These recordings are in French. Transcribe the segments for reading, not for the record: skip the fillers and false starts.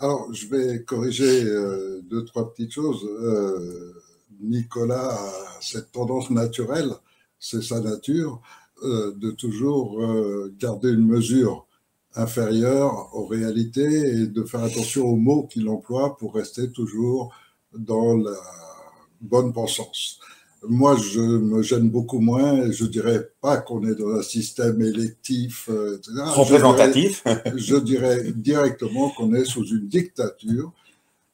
Alors, je vais corriger deux, trois petites choses. Nicolas a cette tendance naturelle, c'est sa nature, de toujours garder une mesure inférieure aux réalités et de faire attention aux mots qu'il emploie pour rester toujours dans la bonne pensance. Moi, je me gêne beaucoup moins. Je dirais pas qu'on est dans un système électif, etc. Représentatif. Je dirais directement qu'on est sous une dictature,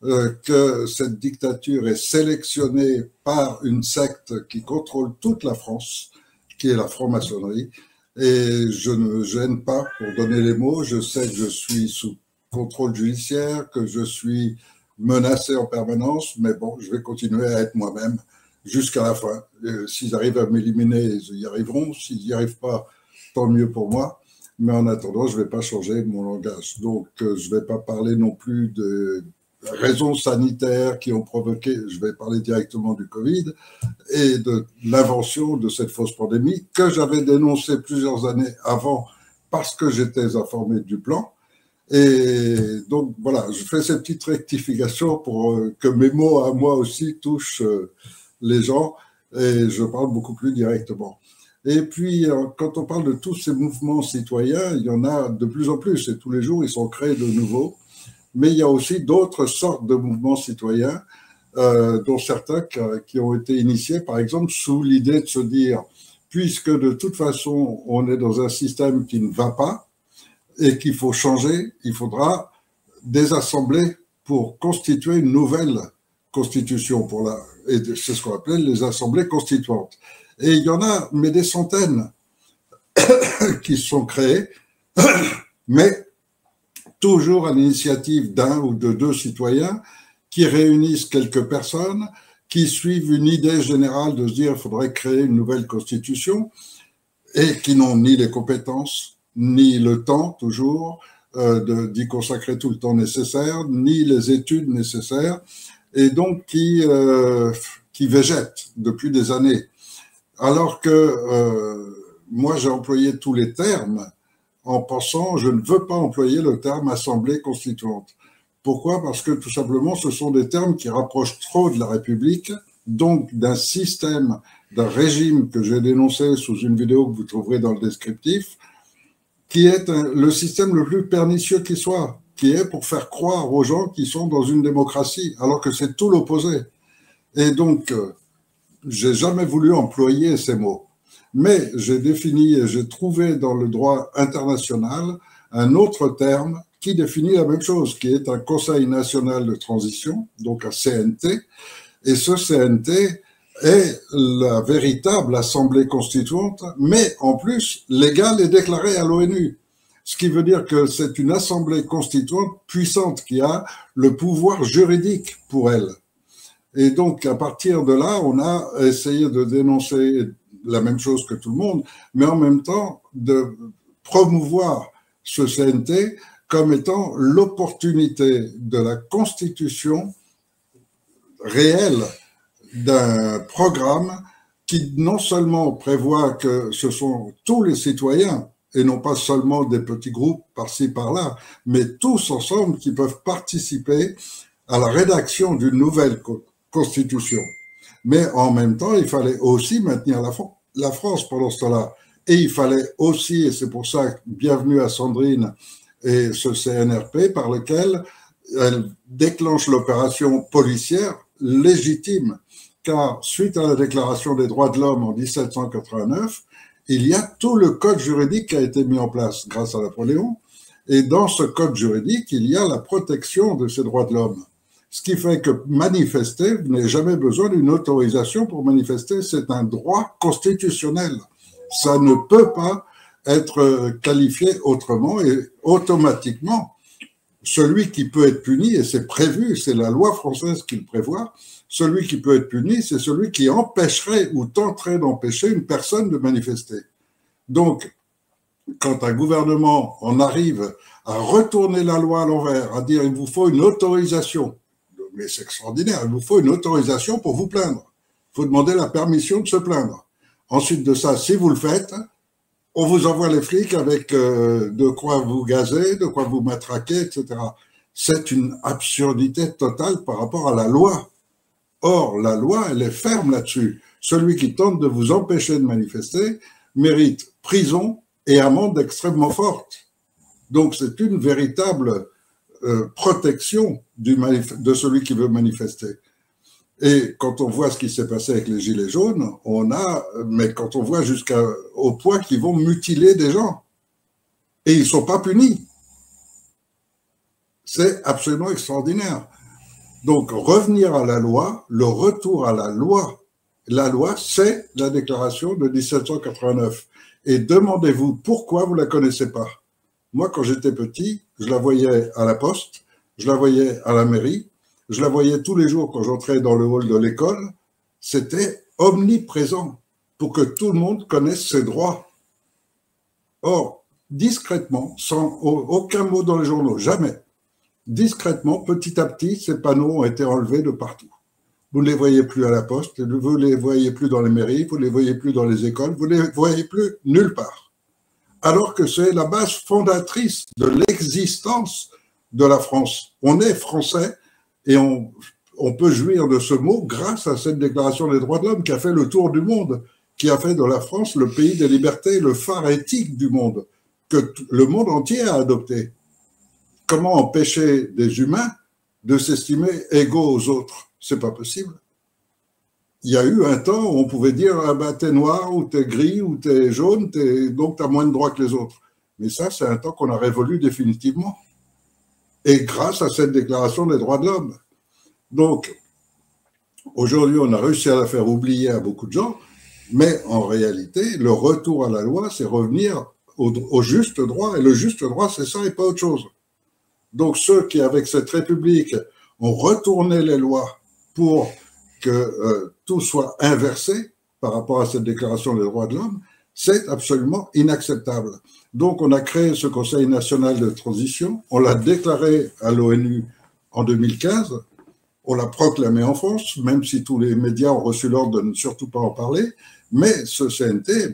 que cette dictature est sélectionnée par une secte qui contrôle toute la France, qui est la franc-maçonnerie. Et je ne me gêne pas pour donner les mots. Je sais que je suis sous contrôle judiciaire, que je suis menacé en permanence, mais bon, je vais continuer à être moi-même jusqu'à la fin. S'ils arrivent à m'éliminer, ils y arriveront. S'ils n'y arrivent pas, tant mieux pour moi. Mais en attendant, je ne vais pas changer mon langage. Donc, je ne vais pas parler non plus de raisons sanitaires qui ont provoqué, je vais parler directement du Covid et de l'invention de cette fausse pandémie que j'avais dénoncée plusieurs années avant parce que j'étais informé du plan. Et donc, voilà, je fais cette petite rectification pour que mes mots à moi aussi touchent les gens et je parle beaucoup plus directement. Et puis, quand on parle de tous ces mouvements citoyens, il y en a de plus en plus et tous les jours, ils sont créés de nouveaux. Mais il y a aussi d'autres sortes de mouvements citoyens, dont certains qui ont été initiés, par exemple, sous l'idée de se dire, puisque de toute façon, on est dans un système qui ne va pas et qu'il faut changer, il faudra des assemblées pour constituer une nouvelle constitution. Et c'est ce qu'on appelle les assemblées constituantes. Et il y en a, mais des centaines qui sont créées, mais toujours à l'initiative d'un ou de deux citoyens qui réunissent quelques personnes, qui suivent une idée générale de se dire qu'il faudrait créer une nouvelle constitution et qui n'ont ni les compétences, ni le temps toujours d'y consacrer tout le temps nécessaire, ni les études nécessaires, et donc qui végètent depuis des années. Alors que moi, j'ai employé tous les termes en pensant, je ne veux pas employer le terme assemblée constituante. Pourquoi? Parce que tout simplement, ce sont des termes qui rapprochent trop de la République, donc d'un système, d'un régime que j'ai dénoncé sous une vidéo que vous trouverez dans le descriptif, qui est le système le plus pernicieux qui soit, qui est pour faire croire aux gens qui sont dans une démocratie, alors que c'est tout l'opposé. Et donc, j'ai jamais voulu employer ces mots. Mais j'ai défini et j'ai trouvé dans le droit international un autre terme qui définit la même chose, qui est un Conseil national de transition, donc un CNT. Et ce CNT est la véritable assemblée constituante, mais en plus légale et déclarée à l'ONU. Ce qui veut dire que c'est une assemblée constituante puissante qui a le pouvoir juridique pour elle. Et donc, à partir de là, on a essayé de dénoncer la même chose que tout le monde, mais en même temps de promouvoir ce CNT comme étant l'opportunité de la constitution réelle d'un programme qui non seulement prévoit que ce sont tous les citoyens et non pas seulement des petits groupes par-ci par-là, mais tous ensemble qui peuvent participer à la rédaction d'une nouvelle constitution. Mais en même temps, il fallait aussi maintenir la France pendant ce temps-là. Et il fallait aussi, et c'est pour ça, bienvenue à Sandrine et ce CNRP par lequel elle déclenche l'opération policière légitime, car suite à la Déclaration des droits de l'homme en 1789, il y a tout le code juridique qui a été mis en place grâce à Napoléon, et dans ce code juridique, il y a la protection de ces droits de l'homme. Ce qui fait que manifester, vous n'avez jamais besoin d'une autorisation pour manifester, c'est un droit constitutionnel. Ça ne peut pas être qualifié autrement et automatiquement, celui qui peut être puni, et c'est prévu, c'est la loi française qui le prévoit, celui qui peut être puni, c'est celui qui empêcherait ou tenterait d'empêcher une personne de manifester. Donc, quand un gouvernement en arrive à retourner la loi à l'envers, à dire il vous faut une autorisation, mais c'est extraordinaire, il vous faut une autorisation pour vous plaindre. Il faut demander la permission de se plaindre. Ensuite de ça, si vous le faites, on vous envoie les flics avec de quoi vous gazer, de quoi vous matraquer, etc. c'est une absurdité totale par rapport à la loi. Or, la loi, elle est ferme là-dessus. Celui qui tente de vous empêcher de manifester mérite prison et amende extrêmement forte. Donc, c'est une véritable protection de celui qui veut manifester. Et quand on voit ce qui s'est passé avec les Gilets jaunes, mais quand on voit jusqu'au point qu'ils vont mutiler des gens, et ils ne sont pas punis. C'est absolument extraordinaire. Donc, revenir à la loi, le retour à la loi, c'est la déclaration de 1789. Et demandez-vous pourquoi vous ne la connaissez pas. Moi, quand j'étais petit, je la voyais à la poste, je la voyais à la mairie, je la voyais tous les jours quand j'entrais dans le hall de l'école. C'était omniprésent pour que tout le monde connaisse ses droits. Or, discrètement, sans aucun mot dans les journaux, jamais, discrètement, petit à petit, ces panneaux ont été enlevés de partout. Vous ne les voyez plus à la poste, vous ne les voyez plus dans les mairies, vous ne les voyez plus dans les écoles, vous ne les voyez plus nulle part. Alors que c'est la base fondatrice de l'existence de la France. On est français et on peut jouir de ce mot grâce à cette déclaration des droits de l'homme qui a fait le tour du monde, qui a fait de la France le pays des libertés, le phare éthique du monde, que le monde entier a adopté. Comment empêcher des humains de s'estimer égaux aux autres? C'est pas possible. Il y a eu un temps où on pouvait dire ah ben, t'es noir ou t'es gris ou t'es jaune, donc t'as moins de droits que les autres. Mais ça, c'est un temps qu'on a révolu définitivement. Et grâce à cette déclaration des droits de l'homme. Donc, aujourd'hui, on a réussi à la faire oublier à beaucoup de gens, mais en réalité, le retour à la loi, c'est revenir au juste droit. Et le juste droit, c'est ça et pas autre chose. Donc, ceux qui, avec cette République, ont retourné les lois pour que tout soit inversé par rapport à cette déclaration des droits de l'homme, c'est absolument inacceptable. Donc, on a créé ce Conseil national de transition, on l'a déclaré à l'ONU en 2015, on l'a proclamé en France, même si tous les médias ont reçu l'ordre de ne surtout pas en parler, mais ce CNT est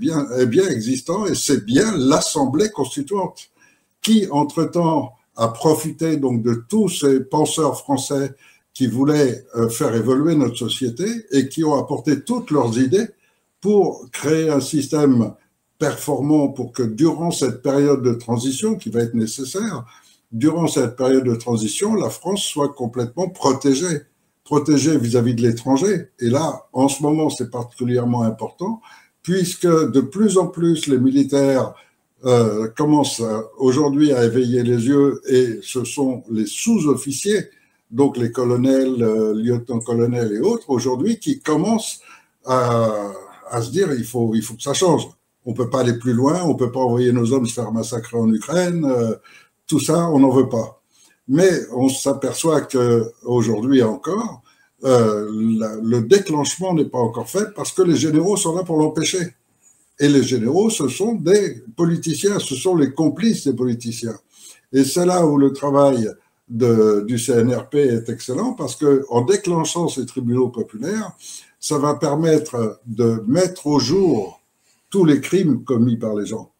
bien existant et c'est bien l'Assemblée constituante qui, entre-temps, a profité donc de tous ces penseurs français qui voulaient faire évoluer notre société et qui ont apporté toutes leurs idées pour créer un système performant pour que durant cette période de transition qui va être nécessaire, durant cette période de transition, la France soit complètement protégée vis-à-vis de l'étranger. Et là, en ce moment, c'est particulièrement important puisque de plus en plus les militaires commencent aujourd'hui à éveiller les yeux et ce sont les sous-officiers, donc les colonels, lieutenants-colonels et autres aujourd'hui qui commencent à se dire il faut que ça change. On ne peut pas aller plus loin, on ne peut pas envoyer nos hommes se faire massacrer en Ukraine, tout ça, on n'en veut pas. Mais on s'aperçoit qu'aujourd'hui encore, le déclenchement n'est pas encore fait parce que les généraux sont là pour l'empêcher. Et les généraux, ce sont des politiciens, ce sont les complices des politiciens. Et c'est là où le travail du CNRP est excellent parce qu'en déclenchant ces tribunaux populaires, ça va permettre de mettre au jour tous les crimes commis par les gens.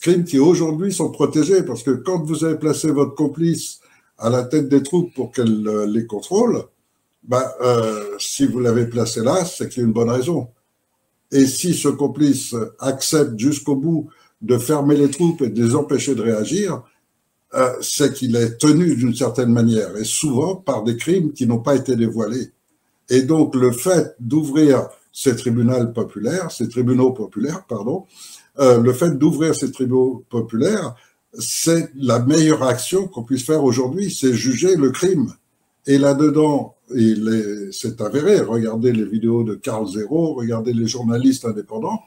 Crimes qui aujourd'hui sont protégés parce que quand vous avez placé votre complice à la tête des troupes pour qu'elle les contrôle, si vous l'avez placé là, c'est qu'il y a une bonne raison. Et si ce complice accepte jusqu'au bout de fermer les troupes et de les empêcher de réagir, c'est qu'il est tenu d'une certaine manière, et souvent par des crimes qui n'ont pas été dévoilés. Et donc le fait d'ouvrir ces tribunaux populaires, le fait d'ouvrir ces tribunaux populaires, c'est la meilleure action qu'on puisse faire aujourd'hui, c'est juger le crime. Et là-dedans, c'est avéré, regardez les vidéos de Karl Zéro, regardez les journalistes indépendants,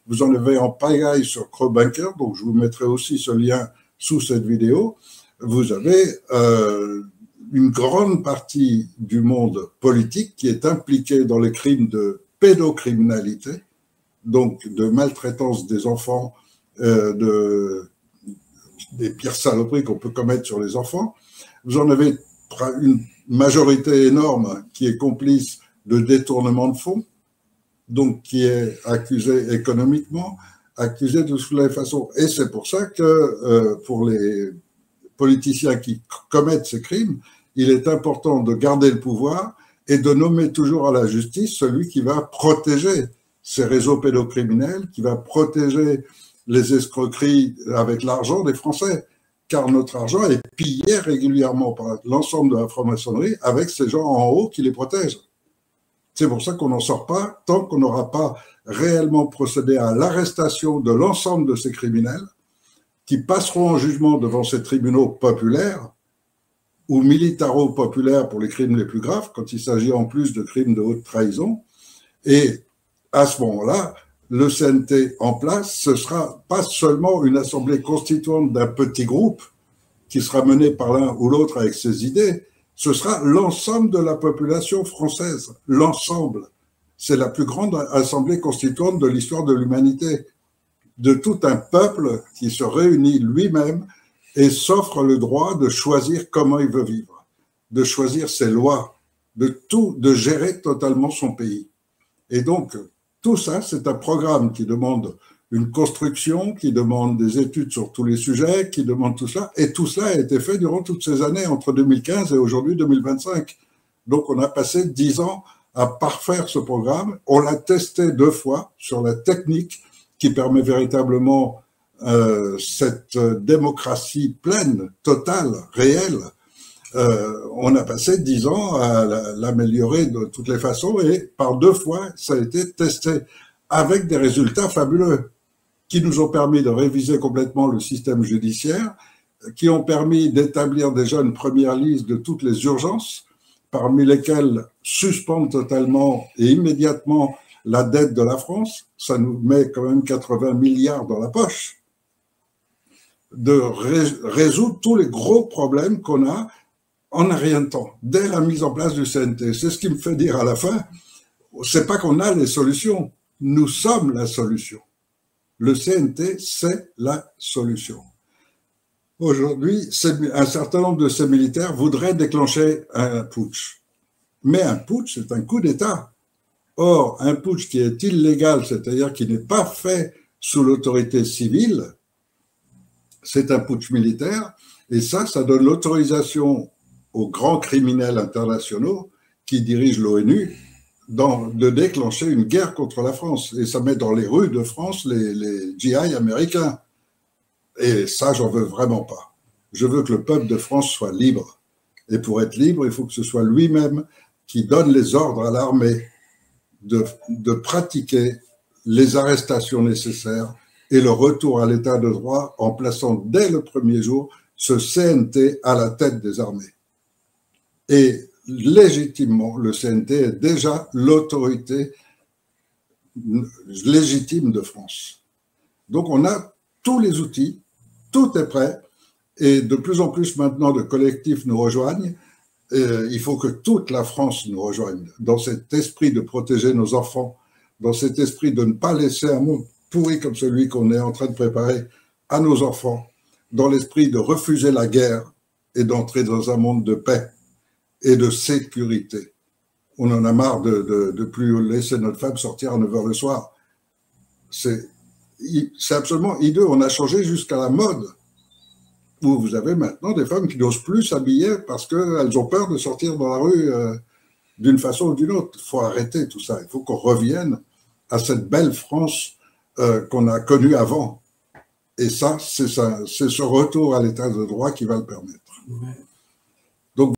vous en avez en pagaille sur Crowbunker, donc je vous mettrai aussi ce lien sous cette vidéo. Vous avez une grande partie du monde politique qui est impliquée dans les crimes de pédocriminalité, donc de maltraitance des enfants, des pires saloperies qu'on peut commettre sur les enfants. Vous en avez une majorité énorme qui est complice de détournement de fonds, donc qui est accusé économiquement, accusé de toutes les façons. Et c'est pour ça que pour les politiciens qui commettent ces crimes, il est important de garder le pouvoir et de nommer toujours à la justice celui qui va protéger ces réseaux pédocriminels, qui va protéger les escroqueries avec l'argent des Français. Car notre argent est pillé régulièrement par l'ensemble de la franc-maçonnerie avec ces gens en haut qui les protègent. C'est pour ça qu'on n'en sort pas tant qu'on n'aura pas réellement procédé à l'arrestation de l'ensemble de ces criminels qui passeront en jugement devant ces tribunaux populaires ou militaro-populaires pour les crimes les plus graves, quand il s'agit en plus de crimes de haute trahison. Et à ce moment-là, le CNT en place, ce sera pas seulement une assemblée constituante d'un petit groupe qui sera mené par l'un ou l'autre avec ses idées, ce sera l'ensemble de la population française, l'ensemble. C'est la plus grande assemblée constituante de l'histoire de l'humanité, de tout un peuple qui se réunit lui-même et s'offre le droit de choisir comment il veut vivre, de choisir ses lois, de gérer totalement son pays. Et donc, tout ça, c'est un programme qui demande une construction, qui demande des études sur tous les sujets, qui demande tout cela. Et tout cela a été fait durant toutes ces années, entre 2015 et aujourd'hui 2025. Donc, on a passé 10 ans à parfaire ce programme. On l'a testé 2 fois sur la technique qui permet véritablement cette démocratie pleine, totale, réelle. On a passé 10 ans à l'améliorer de toutes les façons et par 2 fois, ça a été testé avec des résultats fabuleux qui nous ont permis de réviser complètement le système judiciaire, qui ont permis d'établir déjà une première liste de toutes les urgences, parmi lesquelles suspendre totalement et immédiatement la dette de la France. Ça nous met quand même 80 milliards dans la poche. De résoudre tous les gros problèmes qu'on a en un rien de temps, dès la mise en place du CNT. C'est ce qui me fait dire à la fin, c'est pas qu'on a les solutions, nous sommes la solution. Le CNT, c'est la solution. Aujourd'hui, un certain nombre de ces militaires voudraient déclencher un putsch. Mais un putsch, c'est un coup d'État. Or, un putsch qui est illégal, c'est-à-dire qui n'est pas fait sous l'autorité civile, c'est un putsch militaire. Et ça donne l'autorisation aux grands criminels internationaux qui dirigent l'ONU de déclencher une guerre contre la France. Et ça met dans les rues de France les GI américains. Et ça, j'en veux vraiment pas. Je veux que le peuple de France soit libre. Et pour être libre, il faut que ce soit lui-même qui donne les ordres à l'armée de pratiquer les arrestations nécessaires et le retour à l'état de droit en plaçant dès le premier jour ce CNT à la tête des armées. Et légitimement, le CNT est déjà l'autorité légitime de France. Donc on a tous les outils, tout est prêt, et de plus en plus maintenant de collectifs nous rejoignent. Il faut que toute la France nous rejoigne dans cet esprit de protéger nos enfants, dans cet esprit de ne pas laisser un monde pourri comme celui qu'on est en train de préparer à nos enfants, dans l'esprit de refuser la guerre et d'entrer dans un monde de paix et de sécurité. On en a marre de plus laisser notre femme sortir à 9h le soir. C'est absolument hideux. On a changé jusqu'à la mode, où vous avez maintenant des femmes qui n'osent plus s'habiller parce qu'elles ont peur de sortir dans la rue d'une façon ou d'une autre. Il faut arrêter tout ça. Il faut qu'on revienne à cette belle France qu'on a connue avant. Et ça, c'est ce retour à l'état de droit qui va le permettre. Ouais. Donc,